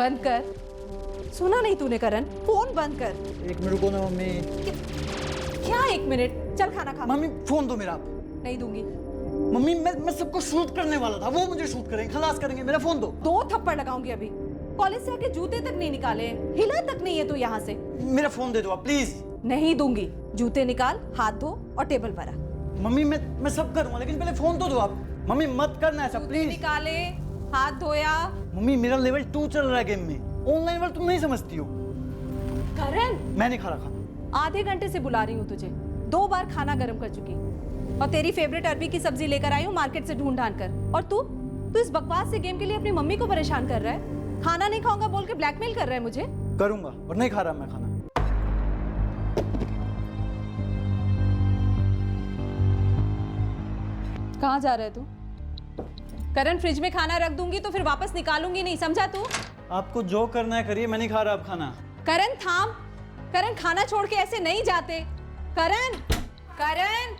बंद कर। सुना नहीं तूने करण? फोन बंद कर। एक मिनट रुको ना मम्मी। क्या एक मिनट? चल खाना खा। मम्मी फोन दो मेरा। नहीं दूंगी। मम्मी मैं सबको शूट करने वाला था, वो मुझे शूट करेंगे, खलास करेंगे, मेरा फोन दो। 2 थप्पड़ लगाऊंगी अभी। कॉलेज से आके जूते तक नहीं निकाले, हिला तक नहीं है तू यहाँ से। मेरा फोन दे दो आप प्लीज। नहीं दूंगी। जूते निकाल, हाथ धो और टेबल पर आ। मम्मी मैं सब करूंगा, लेकिन पहले फोन तो दो आप। मम्मी मत करना ऐसा प्लीज। निकाले, हाथ धोया। मम्मी मेरा लेवल 2 चल रहा है गेम में, ऑनलाइन वर्ल्ड तुम नहीं समझती हो। करण, मैं नहीं खा रहा खाना। आधे घंटे से बुला रही हूँ तुझे, 2 बार खाना गर्म कर चुकी और तेरी फेवरेट अरबी की सब्जी लेकर आई हूँ मार्केट से ढूंढ ढांढ कर। और तू इस बकवास से गेम के लिए अपनी मम्मी को परेशान कर रहा है। खाना नहीं खाऊंगा बोल के ब्लैकमेल कर रहा है मुझे। करूंगा और नहीं खा रहा मैं खाना। कहाँ जा रहा है तू? करण, फ्रिज में खाना रख दूंगी तो फिर वापस निकालूंगी नहीं, समझा तू? आपको जो करना है करिए, मैं नहीं खा रहा अब खाना। करण थाम। करण, खाना छोड़ के ऐसे नहीं जाते। करण, करण,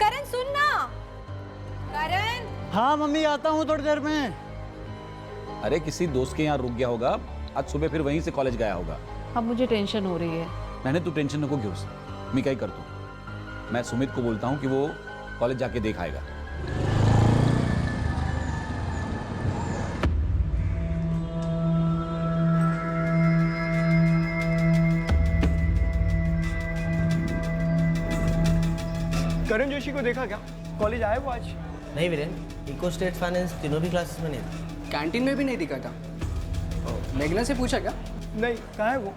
करण सुन ना। करण। हाँ मम्मी आता हूँ थोड़ी देर में। अरे किसी दोस्त के यहाँ रुक गया होगा, आज सुबह फिर वहीं से कॉलेज गया होगा। अब मुझे टेंशन हो रही है। मैंने तू टेंशन नको क्यों, मैं क्या ही कर तू। मैं सुमित को बोलता हूँ कि वो कॉलेज जाके देख आएगा। करण जोशी को देखा क्या? कॉलेज आया वो आज? नहीं वीरेन, इको स्टेट फाइनेंस तीनों भी क्लासेस में नहीं था। कैंटीन में भी नहीं दिखा था। मेघना से पूछा क्या? नहीं, कहाँ है वो?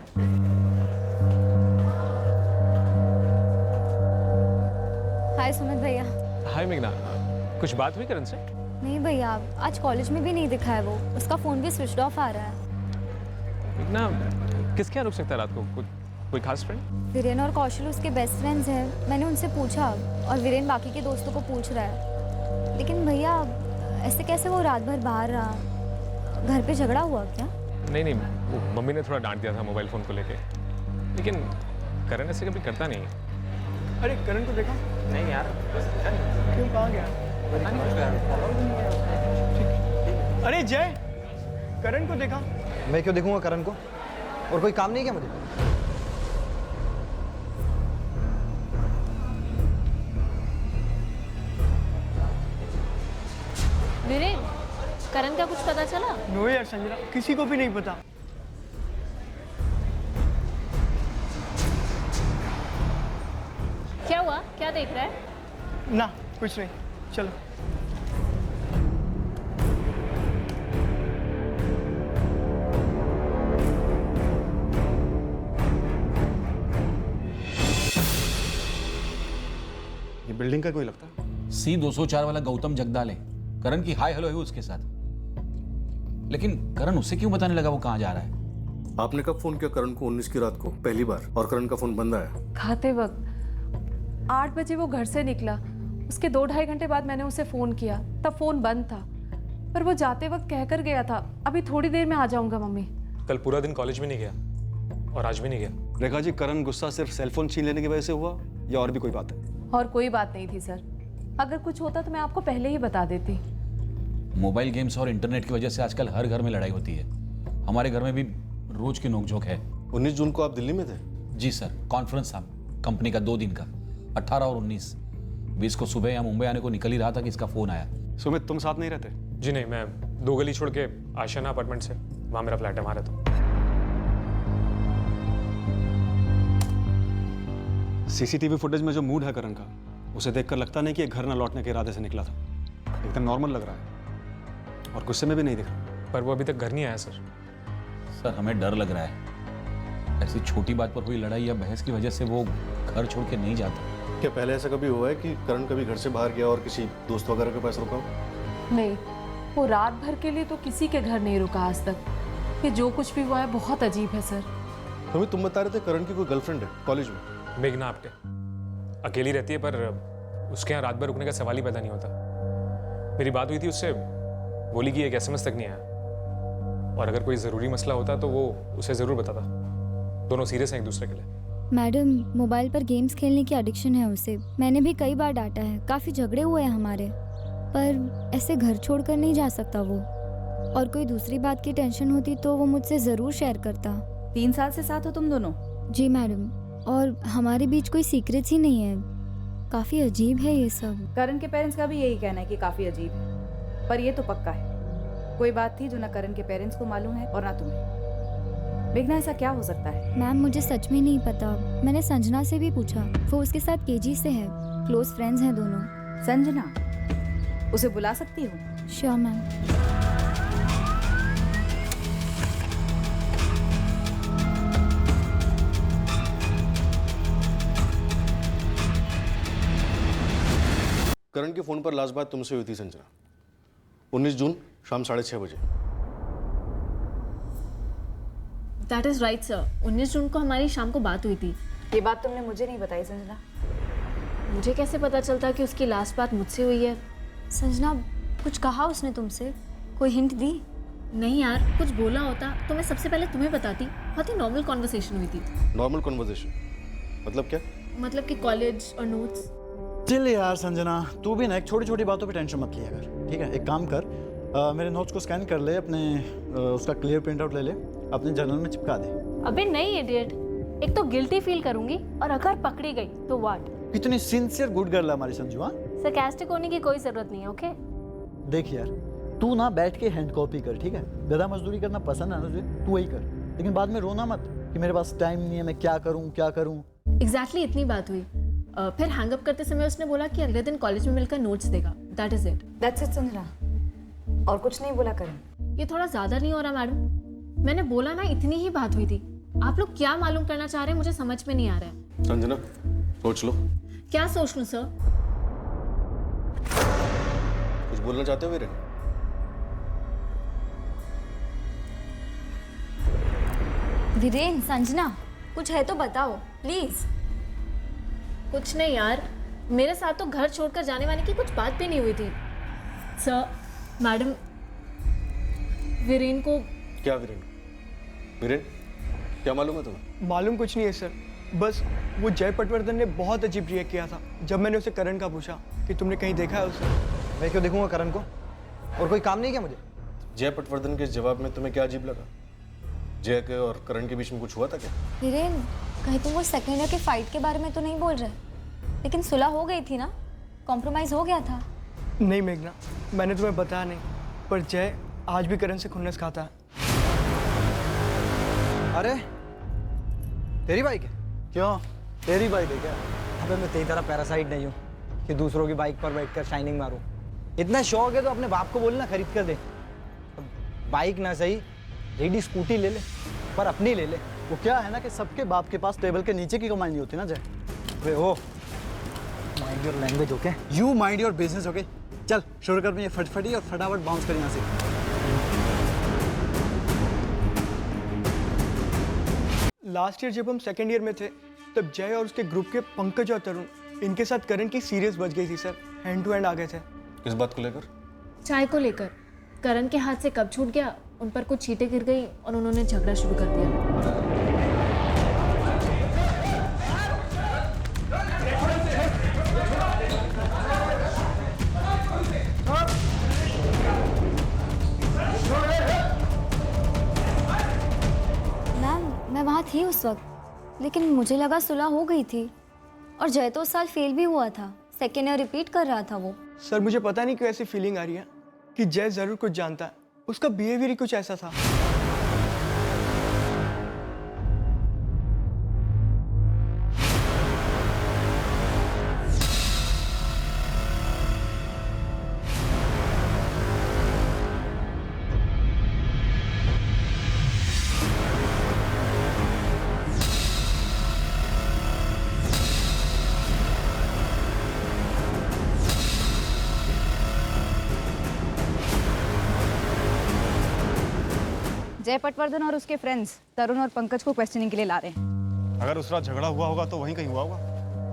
हाय सुमित भैया। हाय मेघना, कुछ बात हुई करण से? नहीं भैया, आज कॉलेज में भी नहीं दिखा है वो। उसका फ़ोन भी स्विच ऑफ आ रहा है। मेघना, किसके यहाँ रुक सकता है रात को? कोई खास फ्रेंड? वीरेन और कौशल उसके बेस्ट फ्रेंड्स हैं। मैंने उनसे पूछा और वीरेन बाकी के दोस्तों को पूछ रहा है। लेकिन भैया ऐसे कैसे वो रात भर बाहर रहा? घर पे झगड़ा हुआ क्या? नहीं, वो मम्मी ने थोड़ा डांट दिया था मोबाइल फ़ोन को लेके। लेकिन करण ऐसे कभी करता नहीं है। अरे करण को देखा? नहीं यार। क्यों, कहाँ गया? अरे जय, करण को देखा? मैं क्यों देखूंगा करण को? और कोई काम नहीं क्या मुझे? वीरेन, करण का कुछ पता चला? नो यार संजना, किसी को भी नहीं पता। क्या हुआ? क्या देख रहा है? ना कुछ नहीं, चलो। ये बिल्डिंग का कोई लगता है? C204 वाला गौतम जगदाल है। करण की हाय हेलो है उसके साथ। लेकिन करण उससे क्यों बताने लगा वो कहाँ जा रहा है? आपने कब फोन किया करण को? 19 की रात को पहली बार, और करण का फोन बंद आया। खाते वक्त 8 बजे वो घर से निकला। उसके 2-2.5 घंटे बाद मैंने उसे फ़ोन किया, तब फ़ोन बंद था। पर वो जाते वक्त कहकर गया था, अभी थोड़ी देर में आ जाऊंगा मम्मी। कल पूरा दिन कॉलेज भी नहीं गया और आज भी नहीं गया। रेखा जी, करण गुस्सा सिर्फ सेलफोन छीन लेने की वजह से हुआ या और भी कोई बात है? और कोई बात नहीं थी सर। अगर कुछ होता तो मैं आपको पहले ही बता देती। मोबाइल गेम्स और इंटरनेट की वजह से आजकल हर घर में लड़ाई होती है। हमारे घर में भी रोज की नोकझोंक है। 19 जून को आप दिल्ली में थे? जी सर, कॉन्फ्रेंस था कंपनी का 2 दिन का, 18 और 19। 20 को सुबह यहाँ मुंबई आने को निकल ही रहा था कि इसका फोन आया। सुमित, तुम साथ नहीं रहते? जी नहीं, मैं 2 गली छोड़ के आशियाना अपार्टमेंट से, वहाँ मेरा फ्लैट है, वहाँ रहता हूँ। सीसीटीवी फुटेज में जो मूड है करण का, उसे देखकर लगता नहीं कि ये घर न लौटने के इरादे से निकला था। एकदम नॉर्मल लग रहा है और गुस्से में भी नहीं दिख रहा। पर वो अभी तक घर नहीं आया सर। सर हमें डर लग रहा है, ऐसी छोटी बात पर हुई लड़ाई या बहस की वजह से वो घर छोड़ के नहीं जाता। क्या पहले ऐसा कभी हुआ है कि करण कभी घर से बाहर गया और किसी दोस्त वगैरह के पास रुका? नहीं, वो रात भर के लिए तो किसी के घर नहीं रुका आज तक। ये जो कुछ भी हुआ है बहुत अजीब है सर। तुम बता रहे थे करण की कोई गर्लफ्रेंड है कॉलेज में? मेघना आपटे अकेली रहती है, पर उसके यहाँ रात भर रुकने का सवाल ही पैदा नहीं होता। मेरी बात हुई थी उससे, बोली कि एक SMS तक नहीं आया, और अगर कोई ज़रूरी मसला होता तो वो उसे ज़रूर बताता। दोनों सीरियस हैं एक दूसरे के लिए। मैडम, मोबाइल पर गेम्स खेलने की एडिक्शन है उसे। मैंने भी कई बार डांटा है, काफ़ी झगड़े हुए हैं हमारे, पर ऐसे घर छोड़कर नहीं जा सकता वो। और कोई दूसरी बात की टेंशन होती तो वो मुझसे ज़रूर शेयर करता। 3 साल से साथ हो तुम दोनों? जी मैडम, और हमारे बीच कोई सीक्रेट्स ही नहीं है। काफ़ी अजीब है ये सब। करण के पेरेंट्स का भी यही कहना है कि काफी अजीब है, पर ये तो पक्का है कोई बात थी जो ना करण के पेरेंट्स को मालूम है और ना तुम्हें। मेघना, ऐसा क्या हो सकता है? मैम मुझे सच में नहीं पता। मैंने संजना से भी पूछा, वो उसके साथ केजी से है, क्लोज फ्रेंड्स हैं दोनों। संजना, उसे बुला सकती हो? Sure ma'am. करण के फ़ोन पर लास्ट बात तुमसे हुई थी संजना, 19 जून शाम 6:30 बजे। दैट इज़ राइट सर, 19 जून को हमारी शाम को बात हुई थी। ये बात तुमने मुझे नहीं बताई संजना। मुझे कैसे पता चलता कि उसकी लास्ट बात मुझसे हुई है? संजना, कुछ कहा उसने तुमसे? कोई हिंट दी? नहीं यार, कुछ बोला होता तो मैं सबसे पहले तुम्हें बताती। बहुत ही नॉर्मल कॉन्वर्सेशन हुई थी। नॉर्मल कॉन्वर्सेशन मतलब क्या? मतलब कि कॉलेज और नोट्स। चिल यार संजना, तू भी ना एक छोटी छोटी बातों पे टेंशन मत लिया कर, ठीक है? एक काम कर, मेरे नोट्स को स्कैन कर ले, अपने उसका क्लियर प्रिंट आउट ले ले, अपने जर्नल में चिपका दे। अबे नहीं इडियट, एक तो गिल्टी फील करूंगी और अगर पकड़ी गई तो व्हाट? कितनी सिंसियर गुड गर्ल है हमारी संजू। हाँ, सरकास्टिक होने की कोई जरूरत नहीं है, ओके? देख यार, तू ना बैठ के हैंड कॉपी कर, ठीक है? गधा मजदूरी करना पसंद है ना तुझे, तू वही कर, लेकिन बाद में रोना मत कि मेरे पास टाइम नहीं है, मैं क्या करूँ क्या करूँ। एग्जैक्टली इतनी बात हुई। फिर हैंगअप करते समय उसने बोला कि अगले दिन कॉलेज में मिलकर नोट्स देगा। That is it. That's it Sanjana, और कुछ नहीं बोला करण? ये थोड़ा ज्यादा नहीं हो रहा मैडम? मैंने बोला ना, इतनी ही बात हुई थी। आप लोग क्या मालूम करना चाह रहे हैं मुझे समझ में नहीं आ रहा है। संजना सोच लो। क्या सोच लूं सर? कुछ बोलना चाहते हो वीरेन? वीरेन, संजना, कुछ है तो बताओ प्लीज। कुछ नहीं यार, मेरे साथ तो घर छोड़कर जाने वाले की कुछ बात भी नहीं हुई थी। सर, मैडम, वीरेन को। क्या वीरेन? वीरेन क्या मालूम है तुम्हें? मालूम कुछ नहीं है सर, बस वो जय पटवर्धन ने बहुत अजीब रिएक्ट किया था जब मैंने उसे करण का पूछा कि तुमने कहीं देखा है उसे। मैं क्यों देखूंगा करण को? और कोई काम नहीं क्या मुझे? जय पटवर्धन के जवाब में तुम्हें क्या अजीब लगा? जय के और करण के बीच में कुछ हुआ था क्या? वीरेन, कहीं तुम वो सेकेंड ईयर के फाइट के बारे में तो नहीं बोल रहे? लेकिन सुलह हो गई थी ना, कॉम्प्रोमाइज हो गया था। नहीं मेघना, मैंने तुम्हें बताया नहीं, पर जय आज भी करण से खुन्नस खाता है। अरे तेरी बाइक है? क्यों, तेरी बाइक है क्या? अबे मैं तेरी तरह पैरासाइट नहीं हूँ कि दूसरों की बाइक पर बैठकर शाइनिंग मारूं। इतना शौक है तो अपने बाप को बोलना खरीद कर दे। बाइक ना सही, रेडी स्कूटी ले ले, पर अपनी ले ले। वो क्या है ना कि सबके बाप के पास टेबल के नीचे की कमाई नहीं होती ना जय। अबे ओ, mind your language okay? You mind your business okay? चल शुरू कर, ये फटफटी और फटाफट बाउंस कर यहाँ से। लास्ट ईयर जब हम सेकेंड ईयर में थे तब जय और उसके ग्रुप के पंकज और तरुण, इनके साथ करण की सीरियस बच गई थी सर। हैंड टू हैंड आ गए थे। किस बात को लेकर? चाय को लेकर। करण के हाथ से कप छूट गया, उन पर कुछ छींटे गिर गई और उन्होंने झगड़ा शुरू कर दिया। मैम, मैं वहाँ थी उस वक्त, लेकिन मुझे लगा सुलह हो गई थी। और जय तो उस साल फेल भी हुआ था, सेकेंड ईयर रिपीट कर रहा था वो। सर मुझे पता नहीं क्यों ऐसी फीलिंग आ रही है कि जय जरूर कुछ जानता है। उसका बिहेवियर ही कुछ ऐसा था। जय पटवर्धन और उसके फ्रेंड्स तरुण और पंकज को क्वेश्चनिंग के लिए ला रहे हैं। अगर उस रात झगड़ा हुआ होगा तो वहीं कहीं हुआ होगा,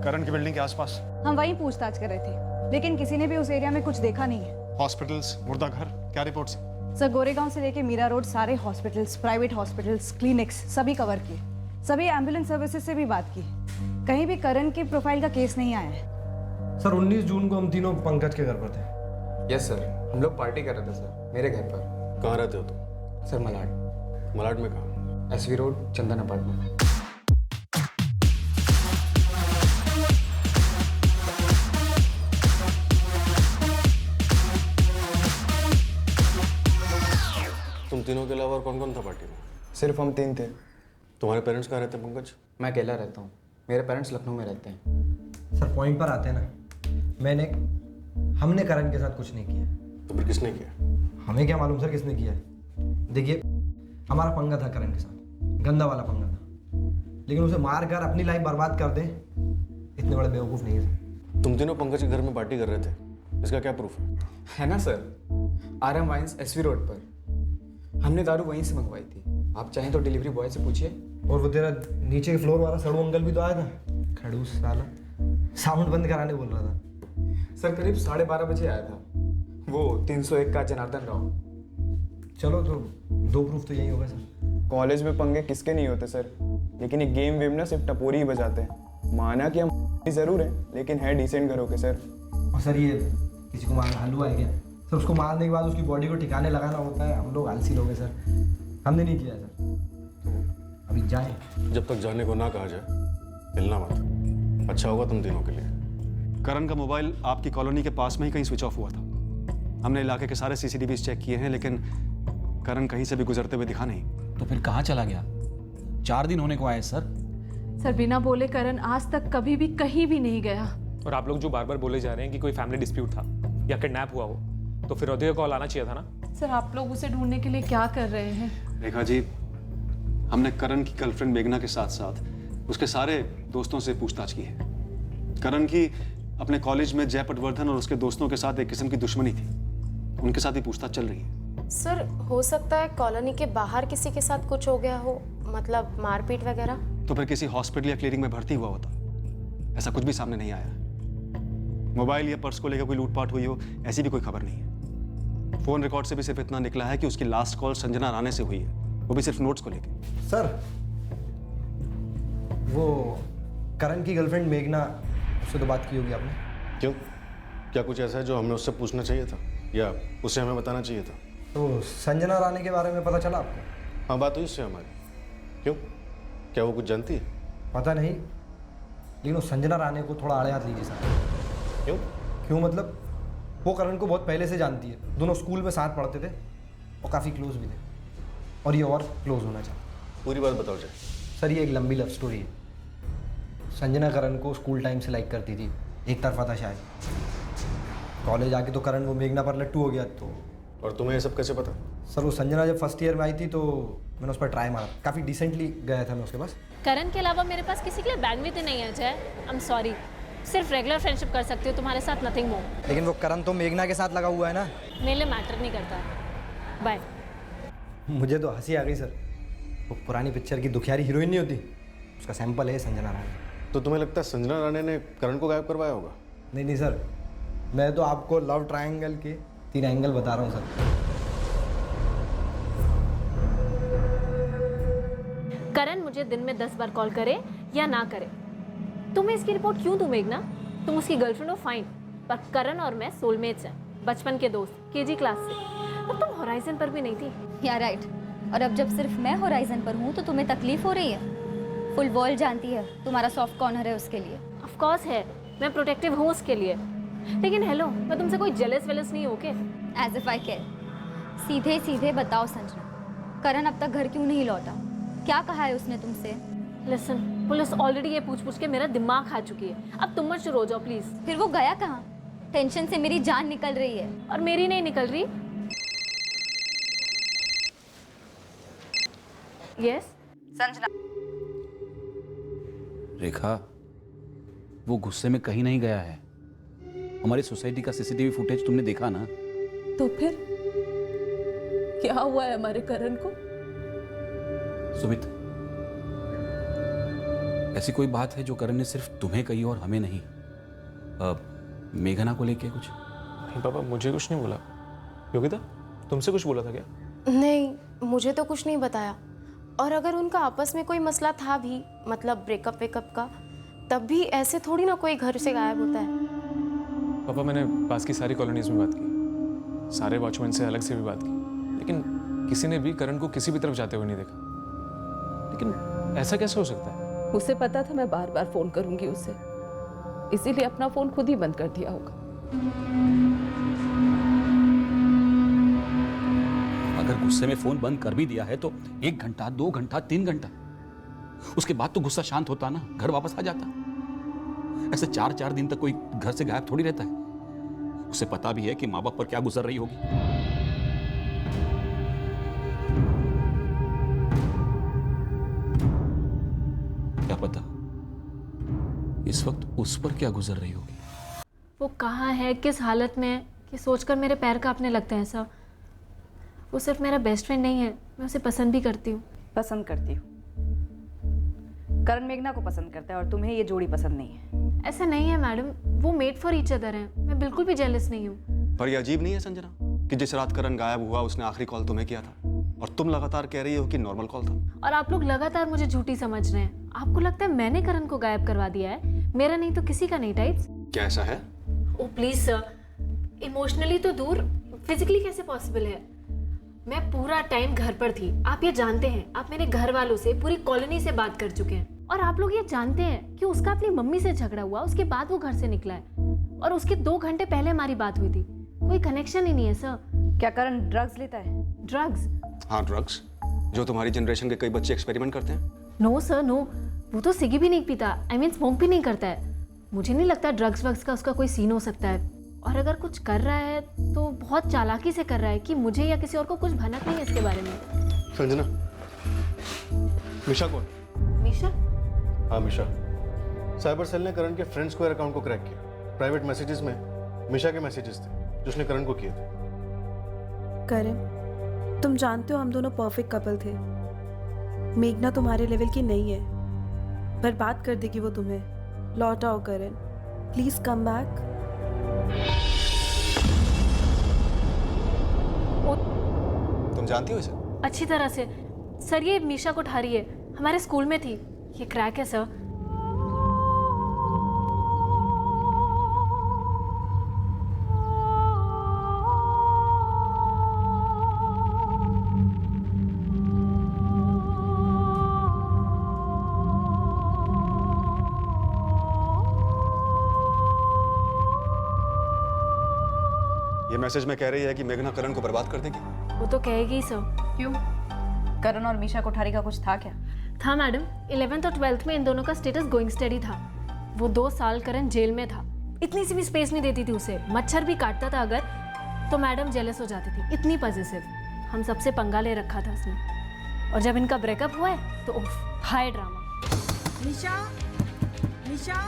करण की बिल्डिंग के आसपास। हम वहीं पूछताछ कर रहे थे, लेकिन किसी ने भी उस एरिया में कुछ देखा नहीं है। हॉस्पिटल्स, मुर्दा घर, क्या रिपोर्ट्स? सर, गोरेगांव से लेके मीरा रोड सारे हॉस्पिटल्स, प्राइवेट हॉस्पिटल्स, क्लिनिक्स सभी कवर किए। सभी एम्बुलेंस सर्विसेज से भी बात की, कहीं भी करण की प्रोफाइल का केस नहीं आया है। सर 19 जून को हम तीनों पंकज के घर पर थे। यस सर, हम लोग पार्टी कर रहे थे सर, मेरे घर पर। कहाँ रहते हो तुम? सर मलाड, मलाड में कहाँ? एसवी रोड, चंदन अपार्टमेंट। तुम तीनों के अलावा और कौन कौन था पार्टी में? सिर्फ हम 3 थे। तुम्हारे पेरेंट्स कहाँ रहते हैं पंकज? मैं अकेला रहता हूँ, मेरे पेरेंट्स लखनऊ में रहते हैं। सर पॉइंट पर आते हैं ना, हमने करण के साथ कुछ नहीं किया। तो फिर किसने किया? हमें क्या मालूम सर किसने किया है। देखिए हमारा पंगा था करण के साथ, गंदा वाला पंगा था, लेकिन उसे मार कर अपनी लाइफ बर्बाद कर दे इतने बड़े बेवकूफ़ नहीं है सर। तुम तीनों पंकज के घर में पार्टी कर रहे थे, इसका क्या प्रूफ है? है ना sir, RM wines SV road पर। हमने दारू वहीं से मंगवाई थी, आप चाहें तो डिलीवरी बॉय से पूछिए। और वो तेरा नीचे के फ्लोर वाला सड़ू अंकल भी तो आया था, खड़ूस साला, साउंड बंद कराने बोल रहा था। सर करीब 12:30 बजे आया था, वो 301 का जनार्दन राव। चलो तो 2 प्रूफ तो यही होगा सर। कॉलेज में पंगे किसके नहीं होते सर, लेकिन ये गेम वेम ना सिर्फ टपोरी ही बजाते हैं। माना कि हम ज़रूर हैं, लेकिन है डिसेंट घरों के सर। और सर ये किसी को मारना हलवा है क्या सर? उसको मारने के बाद उसकी बॉडी को ठिकाने लगाना होता है। हम लोग आलसी लोग हैं सर, हमने नहीं किया सर। तो अभी जाएं। जब तक जाने को ना कहा जाए मिलना मत, अच्छा होगा तुम तीनों के लिए। करण का मोबाइल आपकी कॉलोनी के पास में ही कहीं स्विच ऑफ हुआ था। हमने इलाके के सारे CCTVs चेक किए हैं, लेकिन करण कहीं से भी गुजरते हुए दिखा नहीं। तो फिर कहाँ चला गया? 4 दिन होने को आए सर। सर बिना बोले करण आज तक कभी भी कहीं भी नहीं गया। और आप लोग जो बार बार बोले जा रहे हैं कि कोई फैमिली डिस्प्यूट था या किडनैप हुआ हो, तो फिर औधे का कॉल आना चाहिए था ना। सर आप लोग उसे ढूंढने के लिए क्या कर रहे हैं? रेखा जी, हमने करण की गर्लफ्रेंड मेघना के साथ साथ उसके सारे दोस्तों से पूछताछ की है। करण की अपने कॉलेज में जय पटवर्धन और उसके दोस्तों के साथ एक किस्म की दुश्मनी थी, उनके साथ ही पूछताछ चल रही है। सर हो सकता है कॉलोनी के बाहर किसी के साथ कुछ हो गया हो, मतलब मारपीट वगैरह। तो फिर किसी हॉस्पिटल या क्लिनिक में भर्ती हुआ होता, ऐसा कुछ भी सामने नहीं आया। मोबाइल या पर्स को लेकर कोई लूटपाट हुई हो, ऐसी भी कोई खबर नहीं है। फोन रिकॉर्ड से भी सिर्फ इतना निकला है कि उसकी लास्ट कॉल संजना राणे से हुई है, वो भी सिर्फ नोट्स को लेकर। सर वो करण की गर्लफ्रेंड मेघना, उससे तो बात की होगी आपने? क्यों, क्या कुछ ऐसा है जो हमें उससे पूछना चाहिए था या उसे हमें बताना चाहिए था? तो संजना राणे के बारे में पता चला आपको? हाँ, बात हुई उससे हमारी। क्यों, क्या वो कुछ जानती है? पता नहीं, लेकिन वो संजना राणे को थोड़ा आड़े हाथ लीजिए सर। क्यों मतलब वो करण को बहुत पहले से जानती है, दोनों स्कूल में साथ पढ़ते थे और काफ़ी क्लोज भी थे, और ये और क्लोज होना चाहते। पूरी बात बताओ जाए। सर ये एक लंबी लव स्टोरी है। संजना करण को स्कूल टाइम से लाइक करती थी, एक तरफा था शायद। कॉलेज आके तो करण वो मेघना पर लट्टू हो गया। तो और तुम्हें ये सब कैसे पता? सर वो संजना जब फर्स्ट ईयर में आई थी तो मैंने उस पर ट्राई मारा, काफ़ी डिसेंटली गया था मैं उसके पास। करण के अलावा मेरे पास किसी के लिए बैंडविड्थ नहीं है अजय। आई एम सॉरी, सिर्फ रेगुलर फ्रेंडशिप कर सकती हूँ तुम्हारे साथ, नथिंग मोर। लेकिन वो करण तो मेघना के साथ लगा हुआ है ना। मेरे लिए मैटर नहीं करता। बाय। मुझे तो हंसी आ गई सर, वो पुरानी पिक्चर की दुखियारी हीरोइन नहीं होती, उसका सैंपल है संजना राणे। तो तुम्हें लगता है संजना राणे ने करण को गायब करवाया होगा? नहीं सर, मैं तो आपको लव ट्रायंगल के 3 एंगल बता रहा हूँ सर। करण मुझे दिन में 10 बार कॉल करे या ना करे, तुम्हें इसकी रिपोर्ट क्यों दूं मेघना? तुम उसकी गर्लफ्रेंड हो फाइन, पर करण और मैं सोलमेट्स हैं, बचपन के दोस्त, KG क्लास से। तब तुम होराइजन पर भी नहीं थी। या राइट। और अब जब सिर्फ मैं होराइजन पर हूँ तो तुम्हें तकलीफ हो रही है? फुल वर्ल्ड जानती है तुम्हारा सॉफ्ट कॉर्नर है उसके लिए। ऑफ कोर्स है, मैं प्रोटेक्टिव हूँ उसके लिए, लेकिन हेलो, मैं तुमसे कोई जेलस वेलस नहीं हूँ के? As if I care. सीधे सीधे बताओ संजना, करण अब तक घर क्यों नहीं लौटा? क्या कहा है उसने तुमसे? लिसन, पुलिस ऑलरेडी ये पूछ पूछ के मेरा दिमाग खा चुकी है, अब तुम मत शुरू हो जाओ प्लीज। फिर वो गया कहाँ? टेंशन से मेरी जान निकल रही है। और मेरी नहीं निकल रही। यस संजना। रेखा, वो गुस्से में कहीं नहीं गया है। हमारी सोसाइटी का CCTV फुटेज तुमने देखा ना? तो फिर क्या हुआ है हमारे करण को? सुमित, ऐसी कोई बात है जो करण ने सिर्फ तुम्हें कही और हमें नहीं? मेघना को लेके कुछ? नहीं पापा, मुझे कुछ नहीं बोला। योगिता, तुमसे कुछ बोला था क्या? नहीं, मुझे तो कुछ नहीं बताया। और अगर उनका आपस में कोई मसला था भी, मतलब ब्रेकअप वेकअप का, तब भी ऐसे थोड़ी ना कोई घर से गायब होता है। पापा, मैंने पास की सारी कॉलोनीज में बात की, सारे वॉचमैन से अलग से भी बात की, लेकिन किसी ने भी करण को किसी भी तरफ जाते हुए नहीं देखा। लेकिन ऐसा कैसे हो सकता है? उसे पता था मैं बार बार फोन करूंगी उसे, इसीलिए अपना फोन खुद ही बंद कर दिया होगा। अगर गुस्से में फोन बंद कर भी दिया है तो 1 घंटा, 2 घंटा, 3 घंटा, उसके बाद तो गुस्सा शांत होता ना, घर वापस आ जाता। ऐसे 4-4 दिन तक कोई घर से गायब थोड़ी रहता है। उसे पता भी है कि माँ बाप पर क्या गुजर रही होगी। क्या पता इस वक्त उस पर क्या गुजर रही होगी। वो कहाँ है, किस हालत में है, कि सोचकर मेरे पैर कांपने लगते हैं ऐसा। वो सिर्फ मेरा बेस्ट फ्रेंड नहीं है, मैं उसे पसंद भी करती हूँ। पसंद करती हूँ। करण मेघना को पसंद करता है और तुम्हें ये जोड़ी पसंद नहीं है। ऐसा नहीं है मैडम, वो मेड फॉर ईच अदर हैं। मैं बिल्कुल भी जेलस नहीं हूँ। पर ये अजीब नहीं है संजना कि जिस रात करण गायब हुआ उसने आखिरी कॉल तुम्हें किया था और तुम लगातार कह रही हो कि नॉर्मल कॉल था। और आप लोग लगातार मुझे झूठी समझ रहे हैं। आपको लगता है मैंने करण को गायब करवा दिया है, मेरा नहीं तो किसी का नहीं टाइप्स। क्या ऐसा है? ओ प्लीज सर, इमोशनली तो दूर, फिजिकली कैसे पॉसिबल है? मैं पूरा टाइम घर पर थी, आप ये जानते हैं। आप मेरे घर वालों से, पूरी कॉलोनी से बात कर चुके हैं और आप लोग ये जानते हैं कि उसका अपनी मम्मी से झगड़ा हुआ, उसके बाद वो घर से निकला है और उसके 2 घंटे पहले हमारी बात हुई थी। कोई कनेक्शन ही नहीं है सर। क्या करण ड्रग्स लेता है? ड्रग्स? हाँ ड्रग्स, जो तुम्हारी जनरेशन के कई बच्चे एक्सपेरिमेंट करते हैं। नो सर नो, वो तो सिगी भी नहीं पीता, आई मीन स्मोक भी नहीं करता है। मुझे नहीं लगता ड्रग्स वग्स का उसका कोई सीन हो सकता है। और अगर कुछ कर रहा है तो बहुत चालाकी से कर रहा है कि मुझे या किसी और को कुछ भनक नहीं है इसके बारे में। संजना, मिशा कौन? मिशा? हाँ मिशा। साइबर सेल ने करण के फ्रेंड स्क्वायर अकाउंट को क्रैक किया। प्राइवेट मैसेजेस में मिशा के मैसेजेस थे जो उसने करण को किए थे। करण, तुम जानते हो हम दोनों परफेक्ट कपल थे। मेघना तुम्हारे लेवल की नहीं है, बर्बाद कर देगी वो तुम्हें। लौट आओ करण, प्लीज कम बैक। तुम जानती हो इसे? अच्छी तरह से सर। ये मीशा कोठारी है, हमारे स्कूल में थी। ये क्रैक है सर। ये मैसेज में कह रही है कि मेघना करण को बर्बाद कर देगी। वो तो कहेगी ही सर। क्यों? करण और मीशा कोठारी का कुछ था क्या? था मैडम। 11th और 12th में इन दोनों का स्टेटस गोइंग स्टडी था। वो 2 साल करण जेल में था। इतनी सी भी स्पेस नहीं देती थी उसे। मच्छर भी काटता था अगर तो मैडम जेलस हो जाती थी। इतनी पॉजिटिव। हम सबसे पंगा ले रखा था उसने। और जब इनका ब्रेकअप हुआ है तो उफ, हाई ड्रामा। निशा, निशा,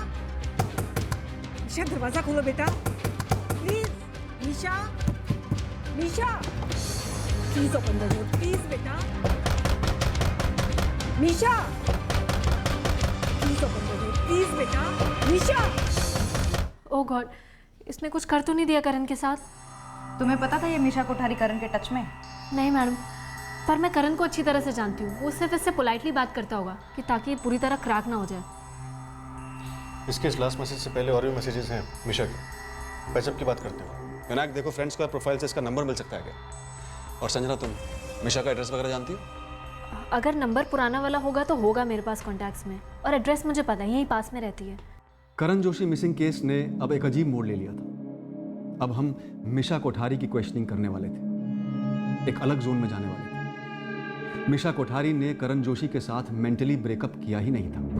निशा दरवाजा खोलो बेटा please. Nisha, Nisha, please open the door please बेटा। Nisha, please open the door please बेटा। निशा। ओह गॉड, इसने कुछ कर तो नहीं दिया करण के साथ? तुम्हें पता था ये मीशा कोठारी करण के टच में? नहीं मैडम, पर मैं करण को अच्छी तरह से जानती हूँ। वो सिर्फ इससे पोलाइटली बात करता होगा कि ताकि ये पूरी तरह क्रैक ना हो जाए। इसके इस लास्ट मैसेज से पहले और भी मैसेजेस हैं मिशा के। पैचअप की बात करते हैं। विनायक देखो, फ्रेंड्स का प्रोफाइल से इसका नंबर मिल सकता है क्या? और संजना, तुम मिशा का एड्रेस वगैरह जानती हो? अगर नंबर पुराना वाला होगा तो होगा मेरे पास कॉन्टैक्ट्स में। और एड्रेस मुझे पता है, यहीं पास में रहती है। करण जोशी मिसिंग केस ने अब एक अजीब मोड़ ले लिया था। अब हम मिशा कोठारी की क्वेश्चनिंग करने वाले थे, एक अलग जोन में जाने वाले थे। मिशा कोठारी ने करण जोशी के साथ मेंटली ब्रेकअप किया ही नहीं था।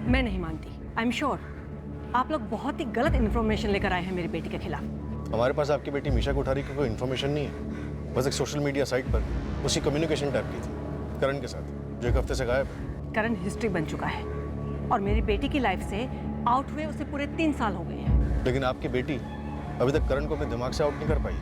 मैं नहीं मानती। आई एम श्योर आप लोग बहुत ही गलत इन्फॉर्मेशन लेकर आए हैं मेरी बेटी के खिलाफ। हमारे पास आपकी बेटी मीशा कोठारी की कोई इन्फॉर्मेशन नहीं है। बस एक सोशल मीडिया साइट पर उसकी कम्युनिकेशन टैप की थी करण के साथ, जो 1 हफ्ते से गायब है। करण हिस्ट्री बन चुका है और मेरी बेटी की लाइफ से आउट हुए उसे पूरे 3 साल हो गए हैं। लेकिन आपकी बेटी अभी तक करण को अपने दिमाग से आउट नहीं कर पाई।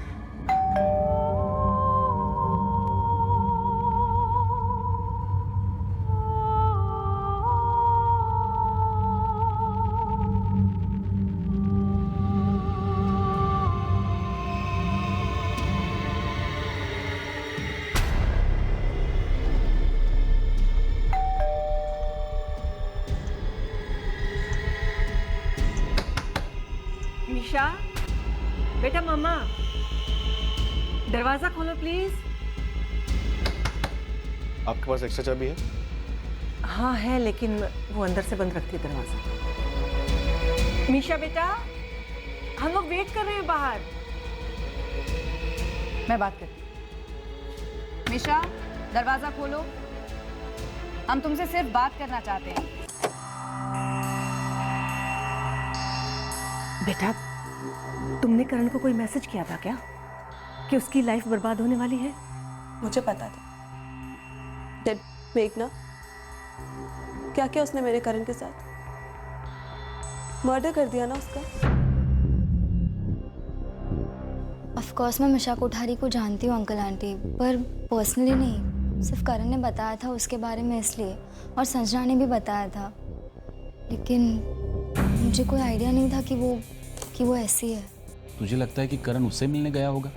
मीशा, बेटा मम्मा, दरवाजा खोलो प्लीज। आपके पास एक्स्ट्रा चाबी है? हाँ है, लेकिन वो अंदर से बंद रखती है दरवाजा। मीशा बेटा, हम लोग वेट कर रहे हैं बाहर। मैं बात करती हूँ। मिशा, दरवाजा खोलो, हम तुमसे सिर्फ बात करना चाहते हैं। बेटा, तुमने करण को कोई मैसेज किया था क्या कि उसकी लाइफ बर्बाद होने वाली है? मुझे पता था। डेड मेघना, क्या क्या उसने मेरे करण के साथ? मर्डर कर दिया ना उसका। ऑफ कोर्स मैं मिशा कोठारी को जानती हूँ अंकल आंटी, पर पर्सनली नहीं। सिर्फ करण ने बताया था उसके बारे में इसलिए, और संजना ने भी बताया था, लेकिन मुझे कोई आइडिया नहीं था कि वो ऐसी है। तुझे लगता है कि करण उससे मिलने गया होगा?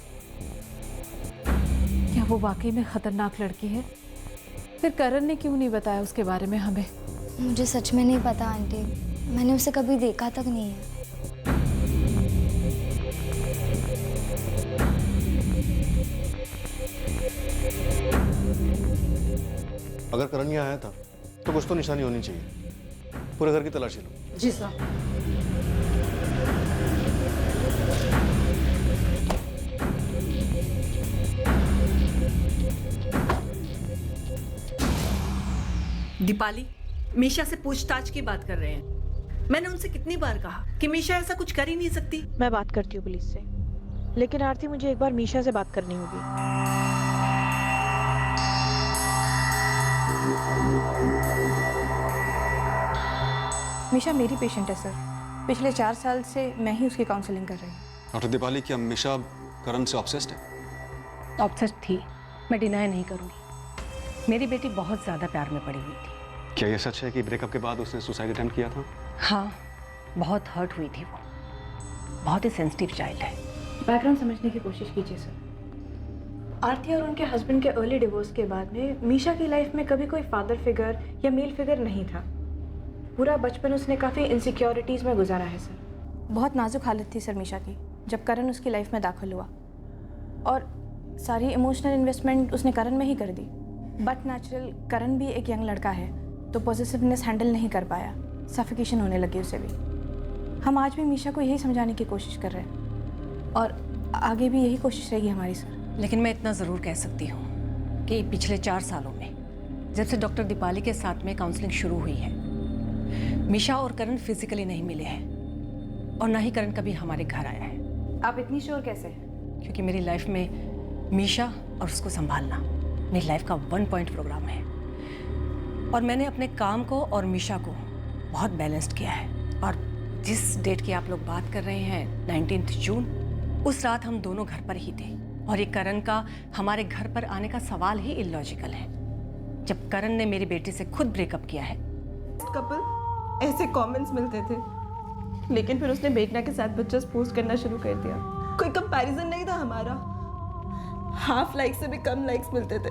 क्या वो वाकई में खतरनाक लड़की है? फिर करण ने क्यों नहीं बताया उसके बारे में हमें? मुझे सच में नहीं पता आंटी, मैंने उसे कभी देखा तक नहीं है। अगर करण यहाँ आया था तो कुछ तो निशानी होनी चाहिए। पूरे घर की तलाशी लो। जी सर। दीपाली, मीशा से पूछताछ की बात कर रहे हैं। मैंने उनसे कितनी बार कहा कि मीशा ऐसा कुछ कर ही नहीं सकती। मैं बात करती हूँ पुलिस से, लेकिन आरती मुझे एक बार मीशा से बात करनी होगी। मीशा मेरी पेशेंट है सर। पिछले 4 साल से मैं ही उसकी काउंसलिंग कर रही हूँ। डॉक्टर दीपाली, क्या मीशा करण से ऑब्सेस्ड है? ऑब्सेस्ड थी, मैं डिनाई नहीं करूँगी। मेरी बेटी बहुत ज़्यादा प्यार में पड़ी हुई थी। क्या ये सच है कि ब्रेकअप के बाद उसने सुसाइड अटेम्प्ट किया था? हाँ, बहुत हर्ट हुई थी वो। बहुत ही सेंसिटिव चाइल्ड है। बैकग्राउंड समझने की कोशिश कीजिए सर। आरती और उनके हस्बैंड के अर्ली डिवोर्स के बाद में मीशा की लाइफ में कभी कोई फादर फिगर या मेल फिगर नहीं था। पूरा बचपन उसने काफ़ी इनसिक्योरिटीज़ में गुजारा है सर। बहुत नाजुक हालत थी सर मीशा की जब करण उसकी लाइफ में दाखिल हुआ, और सारी इमोशनल इन्वेस्टमेंट उसने करण में ही कर दी। बट नेचुरल करण भी एक यंग लड़का है, तो पॉजिटिवनेस हैंडल नहीं कर पाया, सफिकेशन होने लगी उसे भी। हम आज भी मीशा को यही समझाने की कोशिश कर रहे हैं, और आगे भी यही कोशिश रहेगी हमारी सर। लेकिन मैं इतना ज़रूर कह सकती हूँ कि पिछले 4 सालों में जब से डॉक्टर दीपाली के साथ में काउंसलिंग शुरू हुई है, मीशा और करण फिजिकली नहीं मिले हैं, और ना ही करण कभी हमारे घर आया है। आप इतनी श्योर कैसे? क्योंकि मेरी लाइफ में मीशा और उसको संभालना मेरी लाइफ का 1 पॉइंट प्रोग्राम है, और मैंने अपने काम को और मीशा को बहुत बैलेंस्ड किया है। और जिस डेट की आप लोग बात कर रहे हैं, 19 जून, उस रात हम दोनों घर पर ही थे, और ये करण का हमारे घर पर आने का सवाल ही इलॉजिकल है, जब करण ने मेरी बेटी से खुद ब्रेकअप किया है। कपल ऐसे कमेंट्स मिलते थे, लेकिन फिर उसने मेघना के साथ पिक्चर्स पोस्ट करना शुरू कर दिया। कोई कंपैरिजन नहीं था हमारा, हाफ लाइक से भी कम लाइक्स मिलते थे,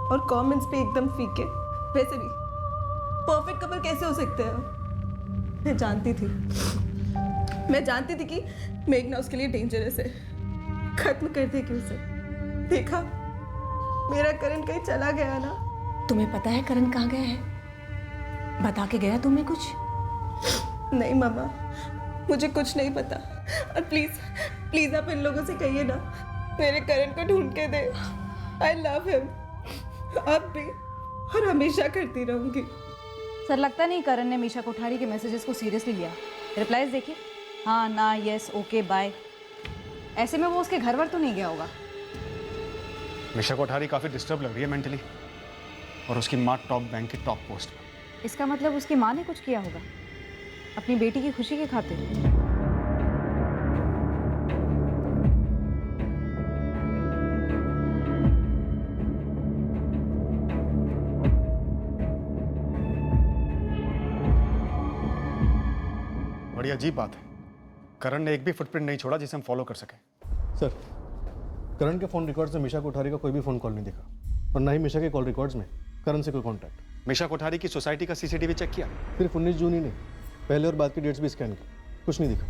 और कमेंट्स पे एकदम फीके। वैसे भी परफेक्ट कपल कैसे हो सकते हैं? मैं जानती थी कि मेघना उसके लिए डेंजरस है, खत्म कर देगी उसे। देखा, मेरा करण कहीं चला गया ना। तुम्हें पता है करण कहाँ गया है? बता के गया तुम्हें कुछ? नहीं मामा, मुझे कुछ नहीं पता। और प्लीज प्लीज आप इन लोगों से कहिए ना, मेरे करण को ढूंढ के दे। आई लव हिम, अब भी और हमेशा करती रहूंगी। सर, लगता नहीं करण ने मीशा कोठारी के मैसेजेस को सीरियसली लिया। रिप्लाईज देखिए, हाँ, ना, यस, ओके, बाय। ऐसे में वो उसके घर वर तो नहीं गया होगा। मीशा कोठारी काफ़ी डिस्टर्ब लग रही है मेंटली, और उसकी माँ टॉप बैंक की टॉप पोस्ट पर। इसका मतलब उसकी माँ ने कुछ किया होगा अपनी बेटी की खुशी के खातिर। बड़ी अजीब बात है, करण ने एक भी फुटप्रिंट नहीं छोड़ा जिसे हम फॉलो कर सकें। सर, करण के फ़ोन रिकॉर्ड्स में मीशा कोठारी का कोई भी फ़ोन कॉल नहीं दिखा, और ना ही मीशा के कॉल रिकॉर्ड्स में करण से कोई कॉन्टैक्ट। मीशा कोठारी की सोसाइटी का सीसीटीवी चेक किया? सिर्फ 19 जून ही नहीं, पहले और बाद की डेट्स भी स्कैन की, कुछ नहीं दिखा।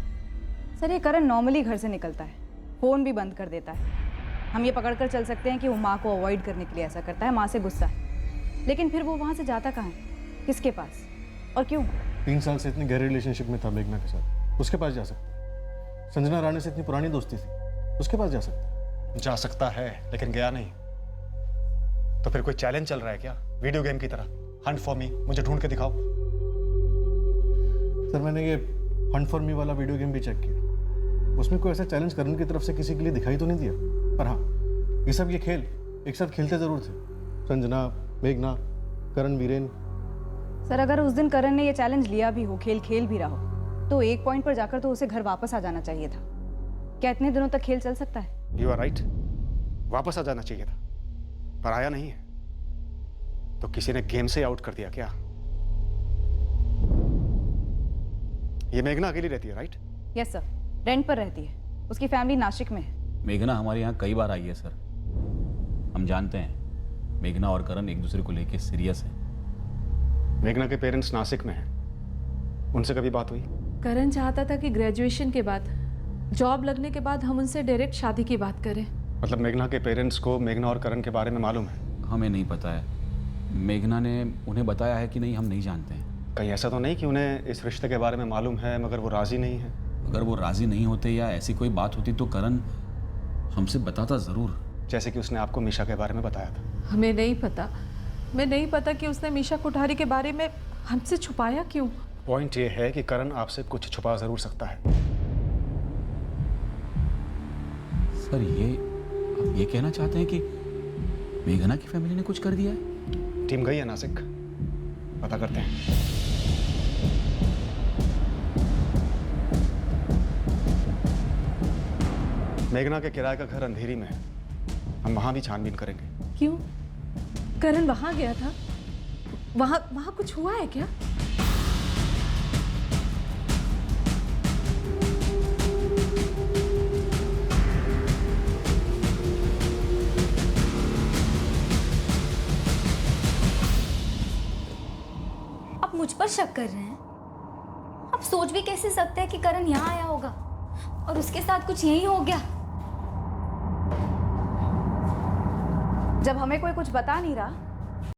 सर ये करण नॉर्मली घर से निकलता है, फ़ोन भी बंद कर देता है। हम ये पकड़ कर चल सकते हैं कि वो माँ को अवॉइड करने के लिए ऐसा करता है, माँ से गुस्सा है। लेकिन फिर वो वहाँ से जाता कहाँ है, किसके पास और क्यों? 3 साल से इतनी गहरी रिलेशनशिप में था मेघना के साथ, उसके पास जा सकता। संजना रानी से इतनी पुरानी दोस्ती थी, उसके पास जा सकता है, लेकिन गया नहीं। तो फिर कोई चैलेंज चल रहा है क्या, वीडियो गेम की तरह? हंट फॉर मी, मुझे ढूंढ के दिखाओ। सर मैंने ये हंट फॉर मी वाला वीडियो गेम भी चेक किया, उसमें कोई ऐसा चैलेंज करण की तरफ से किसी के लिए दिखाई तो नहीं दिया। पर हाँ, ये खेल एक साथ खेलते जरूर थे, संजना, मेघना, करण, वीरेन। सर अगर उस दिन करण ने ये चैलेंज लिया भी हो, खेल भी रहा हो, तो एक पॉइंट पर जाकर तो उसे घर वापस आ जाना चाहिए था। क्या इतने दिनों तक खेल चल सकता है? यू आर राइट, वापस आ जाना चाहिए था, पर आया नहीं है। तो किसी ने गेम से आउट कर दिया क्या? ये मेघना अकेली रहती है, राइट? यस सर, रेंट पर रहती है, उसकी फैमिली नासिक में है। मेघना हमारे यहाँ कई बार आई है सर, हम जानते हैं मेघना और करण एक दूसरे को लेके सीरियस हैं। मेघना के पेरेंट्स नासिक में हैं, उनसे कभी बात हुई? करण चाहता था कि ग्रेजुएशन के बाद, जॉब लगने के बाद हम उनसे डायरेक्ट शादी की बात करें। मतलब मेघना के पेरेंट्स को मेघना और करण के बारे में मालूम है? हमें नहीं पता है, मेघना ने उन्हें बताया है कि नहीं, हम नहीं जानते हैं। कहीं ऐसा तो नहीं कि उन्हें इस रिश्ते के बारे में मालूम है मगर वो राजी नहीं है? अगर वो राजी नहीं होते या ऐसी कोई बात होती तो करण हमसे बताता ज़रूर, जैसे कि उसने आपको मीशा के बारे में बताया था। हमें नहीं पता, मैं नहीं पता कि उसने मीशा कोठारी के बारे में हमसे छुपाया क्यों। पॉइंट ये है कि करण आपसे कुछ छुपा जरूर सकता है। सर आप ये कहना चाहते हैं कि मेघना की फैमिली ने कुछ कर दिया है? टीम गई है नासिक, पता करते हैं। मेघना के किराए का घर अंधेरी में है, हम वहां भी छानबीन करेंगे। क्यों? करण वहां गया था, वहां कुछ हुआ है क्या? आप मुझ पर शक कर रहे हैं? आप सोच भी कैसे सकते हैं कि करण यहाँ आया होगा और उसके साथ कुछ यही हो गया? जब हमें कोई कुछ बता नहीं रहा